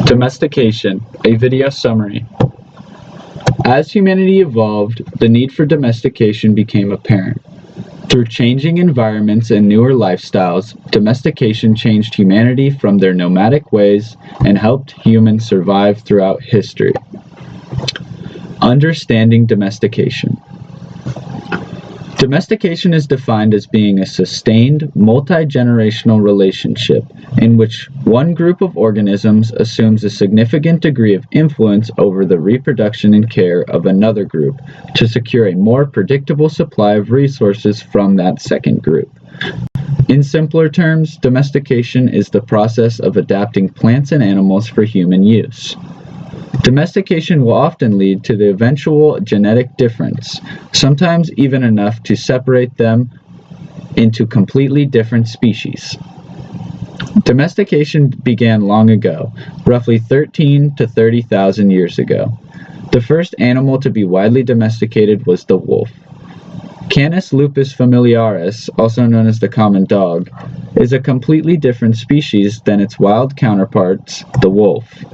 Domestication, a video summary. As humanity evolved, the need for domestication became apparent. Through changing environments and newer lifestyles, domestication changed humanity from their nomadic ways and helped humans survive throughout history. Understanding domestication. Domestication is defined as being a sustained, multi-generational relationship in which one group of organisms assumes a significant degree of influence over the reproduction and care of another group to secure a more predictable supply of resources from that second group. In simpler terms, domestication is the process of adapting plants and animals for human use. Domestication will often lead to the eventual genetic difference, sometimes even enough to separate them into completely different species. Domestication began long ago, roughly 13 to 30,000 years ago. The first animal to be widely domesticated was the wolf. Canis lupus familiaris, also known as the common dog, is a completely different species than its wild counterparts, the wolf.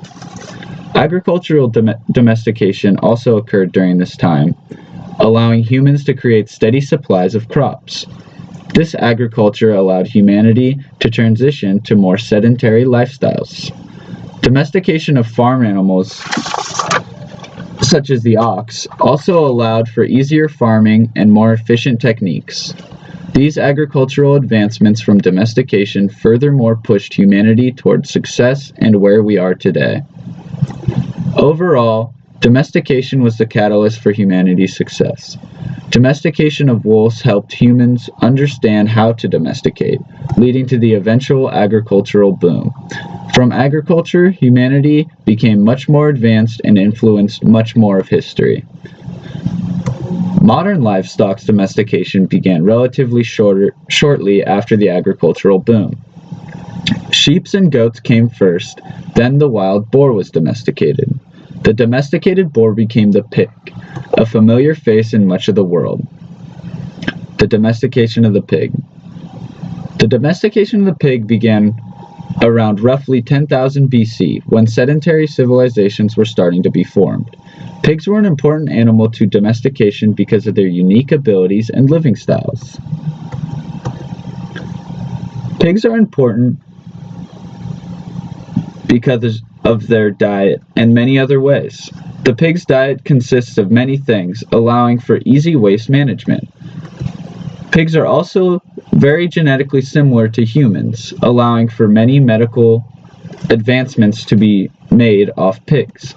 Agricultural domestication also occurred during this time, allowing humans to create steady supplies of crops. This agriculture allowed humanity to transition to more sedentary lifestyles. Domestication of farm animals, such as the ox, also allowed for easier farming and more efficient techniques. These agricultural advancements from domestication furthermore pushed humanity toward success and where we are today. Overall, domestication was the catalyst for humanity's success. Domestication of wolves helped humans understand how to domesticate, leading to the eventual agricultural boom. From agriculture, humanity became much more advanced and influenced much more of history. Modern livestock domestication began relatively shortly after the agricultural boom. Sheep and goats came first, then the wild boar was domesticated. The domesticated boar became the pig, a familiar face in much of the world. The domestication of the pig. The domestication of the pig began around roughly 10,000 BC, when sedentary civilizations were starting to be formed. Pigs were an important animal to domestication because of their unique abilities and living styles. Pigs are important because of their diet and many other ways. The pig's diet consists of many things, allowing for easy waste management. Pigs are also very genetically similar to humans, allowing for many medical advancements to be made off pigs.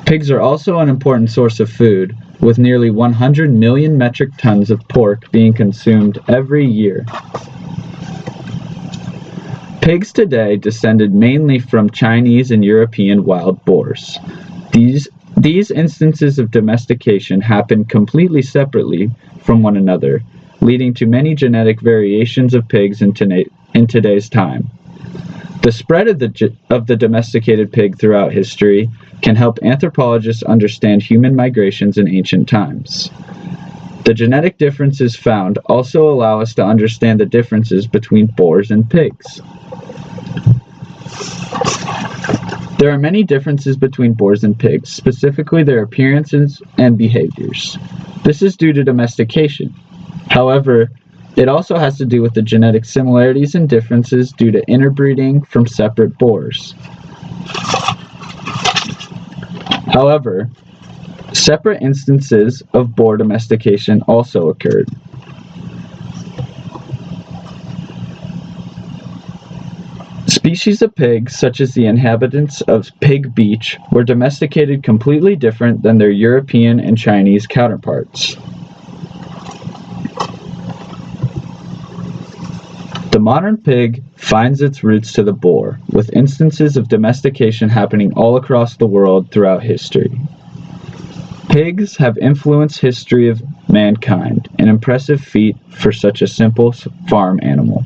Pigs are also an important source of food, with nearly 100 million metric tons of pork being consumed every year. Pigs today descended mainly from Chinese and European wild boars. These instances of domestication happened completely separately from one another, leading to many genetic variations of pigs in today's time. The spread of the domesticated pig throughout history can help anthropologists understand human migrations in ancient times. The genetic differences found also allow us to understand the differences between boars and pigs. There are many differences between boars and pigs, specifically their appearances and behaviors. This is due to domestication. However, it also has to do with the genetic similarities and differences due to interbreeding from separate boars. However, separate instances of boar domestication also occurred. Species of pigs, such as the inhabitants of Pig Beach, were domesticated completely different than their European and Chinese counterparts. The modern pig finds its roots to the boar, with instances of domestication happening all across the world throughout history. Pigs have influenced history of mankind, an impressive feat for such a simple farm animal.